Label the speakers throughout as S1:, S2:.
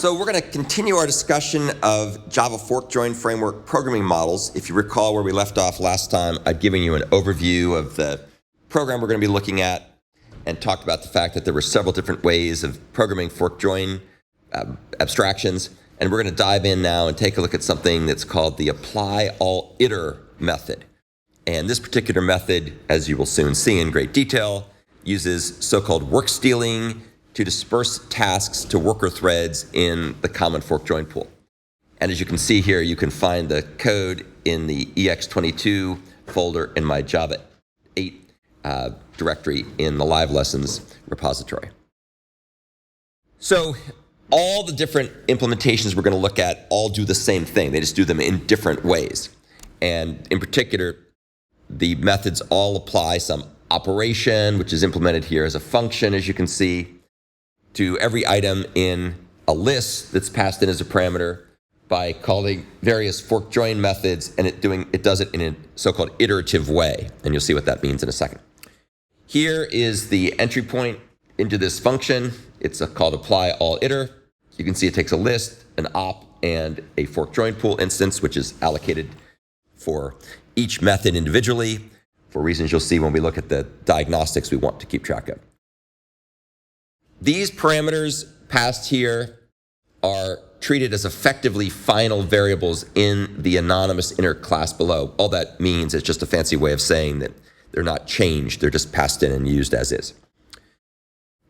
S1: So we're going to continue our discussion of Java fork join framework programming models. If you recall where we left off last time, I'd given you an overview of the program we're going to be looking at and talked about the fact that there were several different ways of programming fork join abstractions. And we're going to dive in now and take a look at something that's called the applyAllIter method. And this particular method, as you will soon see in great detail, uses so-called work stealing to disperse tasks to worker threads in the common fork join pool. And as you can see here, you can find the code in the EX22 folder in my Java 8 directory in the live lessons repository. So all the different implementations we're going to look at all do the same thing. They just do them in different ways. And in particular, the methods all apply some operation, which is implemented here as a function, as you can see, to every item in a list that's passed in as a parameter by calling various fork join methods, and it does it in a so-called iterative way. And you'll see what that means in a second. Here is the entry point into this function. It's called applyAllIter. You can see it takes a list, an op, and a fork join pool instance, which is allocated for each method individually for reasons you'll see when we look at the diagnostics we want to keep track of. These parameters passed here are treated as effectively final variables in the anonymous inner class below. All that means is just a fancy way of saying that they're not changed. They're just passed in and used as is.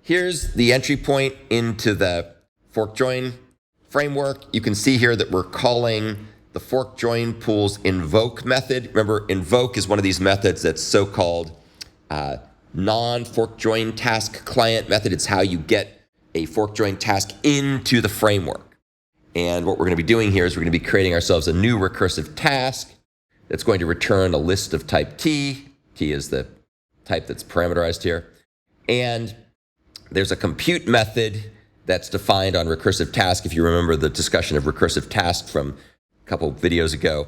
S1: Here's the entry point into the fork join framework. You can see here that we're calling the fork join pool's invoke method. Remember, invoke is one of these methods that's so-called non-fork join task client method. It's how you get a fork join task into the framework. And what we're going to be doing here is we're going to be creating ourselves a new recursive task that's going to return a list of type T. T is the type that's parameterized here. And there's a compute method that's defined on recursive task. If you remember the discussion of recursive task from a couple of videos ago,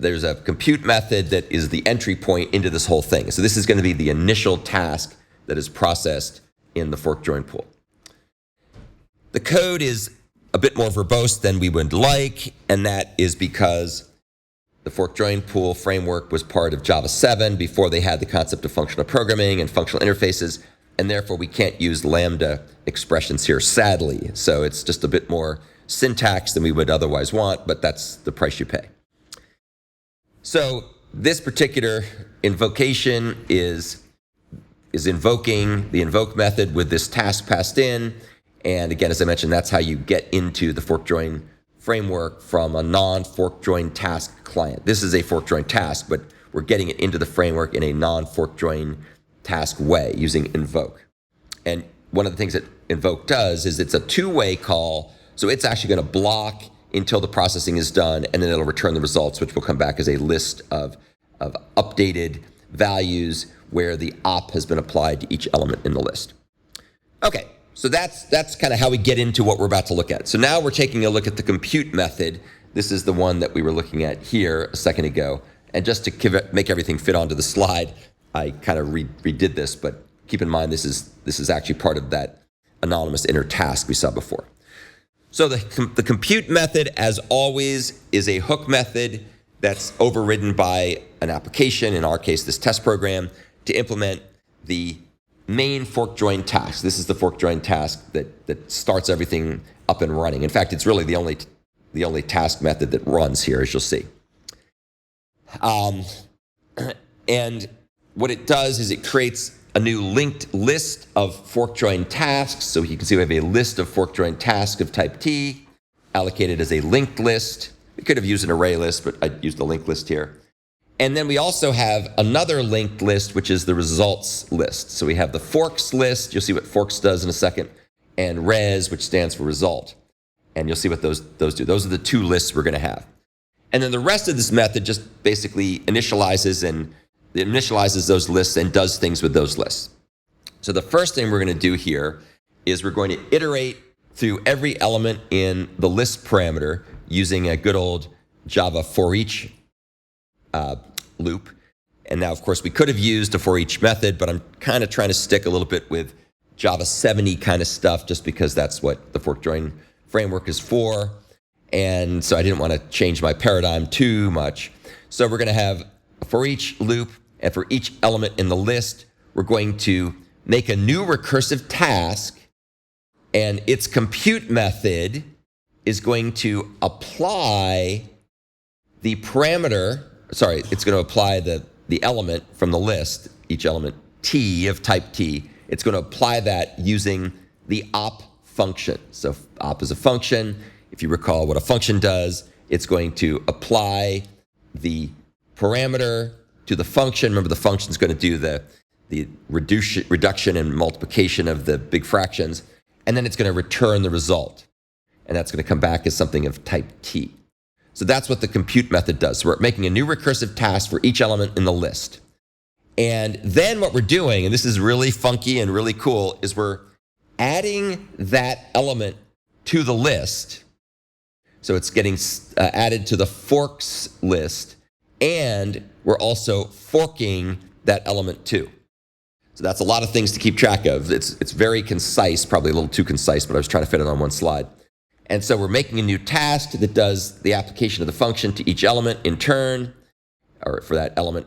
S1: there's a compute method that is the entry point into this whole thing. So this is going to be the initial task that is processed in the fork join pool. The code is a bit more verbose than we would like, and that is because the fork join pool framework was part of Java 7 before they had the concept of functional programming and functional interfaces, and therefore we can't use lambda expressions here, sadly. So it's just a bit more syntax than we would otherwise want, but that's the price you pay. So this particular invocation is invoking the invoke method with this task passed in. And again, as I mentioned, that's how you get into the fork join framework from a non-fork join task client. This is a fork join task, but we're getting it into the framework in a non-fork join task way using invoke. And one of the things that invoke does is it's a two-way call. So it's actually going to block until the processing is done, and then it'll return the results, which will come back as a list of updated values where the op has been applied to each element in the list. Okay, so that's kind of how we get into what we're about to look at. So now we're taking a look at the compute method. This is the one that we were looking at here a second ago. And just to make everything fit onto the slide, I kind of redid this, but keep in mind this is actually part of that anonymous inner task we saw before. So the compute method, as always, is a hook method that's overridden by an application, in our case, this test program, to implement the main fork join task. This is the fork join task that starts everything up and running. In fact, it's really the only task method that runs here, as you'll see. And what it does is it creates a new linked list of fork join tasks. So you can see we have a list of fork join tasks of type T allocated as a linked list. We could have used an array list, but I used a linked list here. And then we also have another linked list, which is the results list. So we have the forks list. You'll see what forks does in a second, and res, which stands for result. And you'll see what those do. Those are the two lists we're going to have. And then the rest of this method just basically initializes those lists and does things with those lists. So the first thing we're going to do here is we're going to iterate through every element in the list parameter using a good old Java for each loop. And now, of course, we could have used a for each method, but I'm kind of trying to stick a little bit with Java 7-y kind of stuff just because that's what the fork join framework is for. And so I didn't want to change my paradigm too much. So we're going to have for each loop and for each element in the list, we're going to make a new recursive task, and its compute method is going to apply the parameter, sorry, it's going to apply the element from the list, each element T of type T. It's going to apply that using the op function. So op is a function. If you recall what a function does, it's going to apply the parameter to the function. Remember, the function is going to do the reduction and multiplication of the big fractions, and then it's going to return the result. And that's going to come back as something of type T. So that's what the compute method does. So we're making a new recursive task for each element in the list. And then what we're doing, and this is really funky and really cool, is we're adding that element to the list. So it's getting added to the forks list, and we're also forking that element too. So that's a lot of things to keep track of. It's very concise, probably a little too concise, but I was trying to fit it on one slide. And so we're making a new task that does the application of the function to each element in turn, or for that element.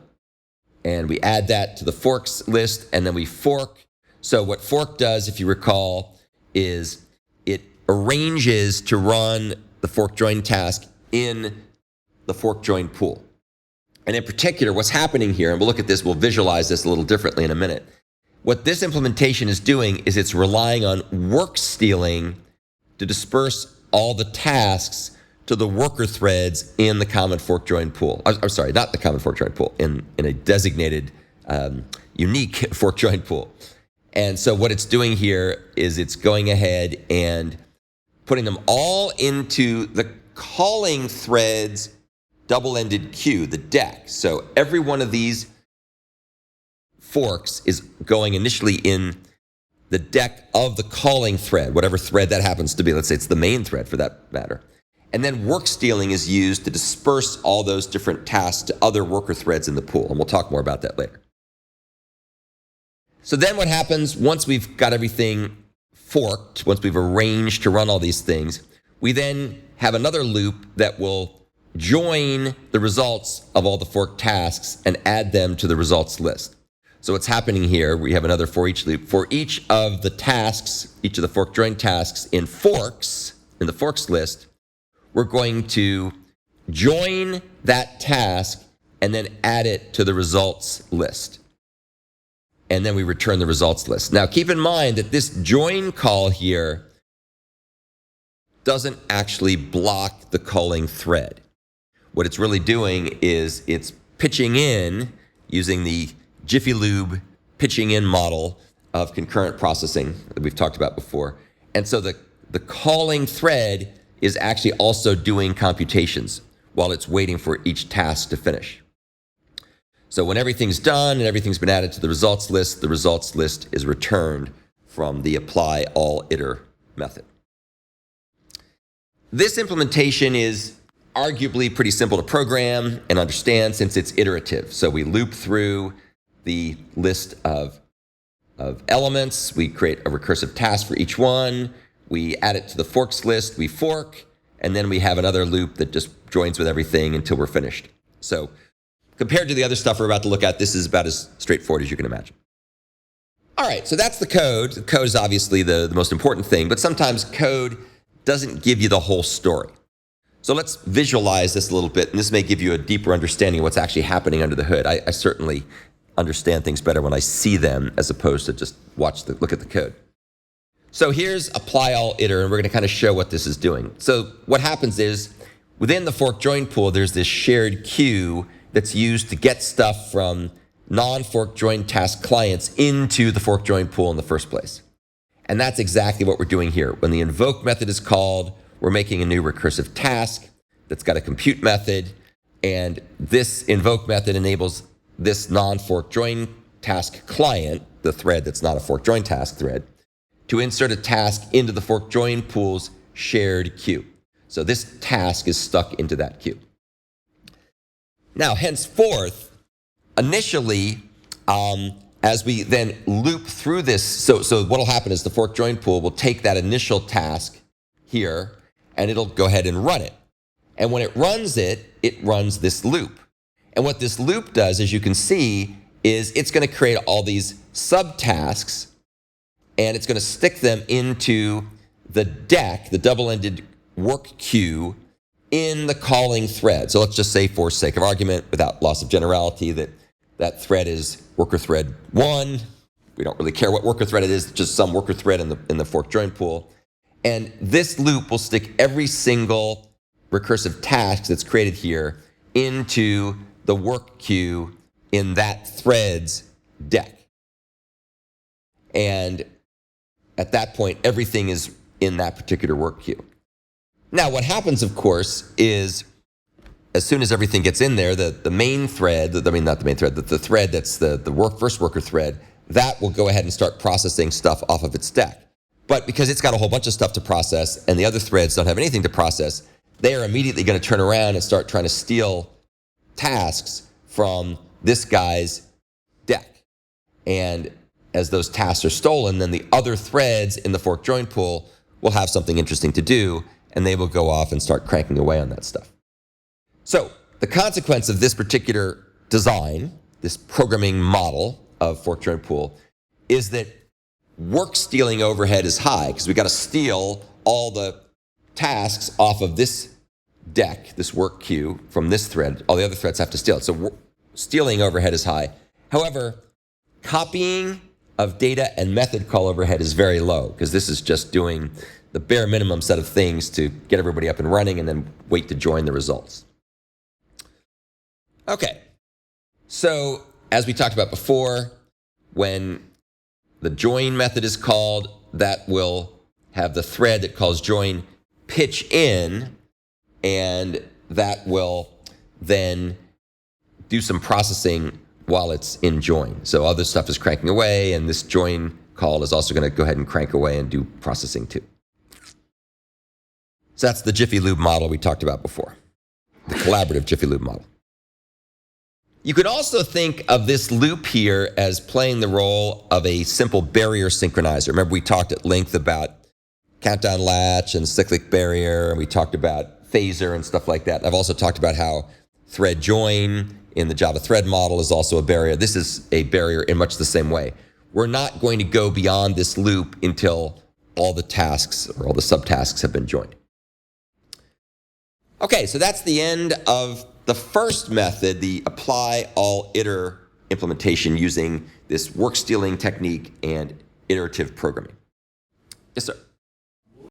S1: And we add that to the forks list, and then we fork. So what fork does, if you recall, is it arranges to run the fork join task in the fork join pool. And in particular, what's happening here, and we'll look at this, we'll visualize this a little differently in a minute. What this implementation is doing is it's relying on work stealing to disperse all the tasks to the worker threads in the common fork join pool. I'm sorry, not the common fork join pool, in a designated unique fork join pool. And so what it's doing here is it's going ahead and putting them all into the calling thread's double-ended queue, the deck. So every one of these forks is going initially in the deck of the calling thread, whatever thread that happens to be. Let's say it's the main thread for that matter. And then work stealing is used to disperse all those different tasks to other worker threads in the pool. And we'll talk more about that later. So then what happens once we've got everything forked, once we've arranged to run all these things, we then have another loop that will join the results of all the forked tasks and add them to the results list. So what's happening here, we have another for each loop. For each of the tasks, each of the fork join tasks in the forks list, we're going to join that task and then add it to the results list. And then we return the results list. Now keep in mind that this join call here doesn't actually block the calling thread. What it's really doing is it's pitching in using the Jiffy Lube pitching in model of concurrent processing that we've talked about before. And so the calling thread is actually also doing computations while it's waiting for each task to finish. So when everything's done and everything's been added to the results list is returned from the applyAllIter method. This implementation is arguably pretty simple to program and understand since it's iterative. So we loop through the list of elements. We create a recursive task for each one. We add it to the forks list. We fork, and then we have another loop that just joins with everything until we're finished. So compared to the other stuff we're about to look at, this is about as straightforward as you can imagine. All right, so that's the code. The code is obviously the most important thing, but sometimes code doesn't give you the whole story. So let's visualize this a little bit, and this may give you a deeper understanding of what's actually happening under the hood. I certainly understand things better when I see them as opposed to just look at the code. So here's applyAllIter, and we're going to kind of show what this is doing. So what happens is within the fork join pool, there's this shared queue that's used to get stuff from non-fork join task clients into the fork join pool in the first place. And that's exactly what we're doing here. When the invoke method is called, we're making a new recursive task that's got a compute method, and this invoke method enables this non-fork join task client, the thread that's not a fork join task thread, to insert a task into the fork join pool's shared queue. So this task is stuck into that queue. Now, henceforth, initially, as we then loop through this, so what will happen is the fork join pool will take that initial task here, and it'll go ahead and run it. And when it runs this loop. And what this loop does, as you can see, is it's going to create all these subtasks, and it's going to stick them into the deck, the double-ended work queue, in the calling thread. So let's just say, for sake of argument, without loss of generality, that thread is worker thread 1. We don't really care what worker thread it is, just some worker thread in the fork join pool. And this loop will stick every single recursive task that's created here into the work queue in that thread's deck. And at that point, everything is in that particular work queue. Now, what happens, of course, is as soon as everything gets in there, the main thread, not the main thread, the thread that's the first worker thread, that will go ahead and start processing stuff off of its deck. But because it's got a whole bunch of stuff to process and the other threads don't have anything to process, they are immediately going to turn around and start trying to steal tasks from this guy's deck. And as those tasks are stolen, then the other threads in the fork join pool will have something interesting to do, and they will go off and start cranking away on that stuff. So the consequence of this particular design, this programming model of fork join pool, is that work stealing overhead is high because we got to steal all the tasks off of this deck, this work queue from this thread. All the other threads have to steal it. So stealing overhead is high. However, copying of data and method call overhead is very low because this is just doing the bare minimum set of things to get everybody up and running and then wait to join the results. Okay, so as we talked about before, when the join method is called, that will have the thread that calls join pitch in, and that will then do some processing while it's in join. So other stuff is cranking away, and this join call is also going to go ahead and crank away and do processing too. So that's the Jiffy Lube model we talked about before, the collaborative Jiffy Lube model. You could also think of this loop here as playing the role of a simple barrier synchronizer. Remember, we talked at length about countdown latch and cyclic barrier, and we talked about phaser and stuff like that. I've also talked about how thread join in the Java thread model is also a barrier. This is a barrier in much the same way. We're not going to go beyond this loop until all the tasks or all the subtasks have been joined. Okay, so that's the end of the first method, the applyAllIter implementation using this work stealing technique and iterative programming. Yes, sir.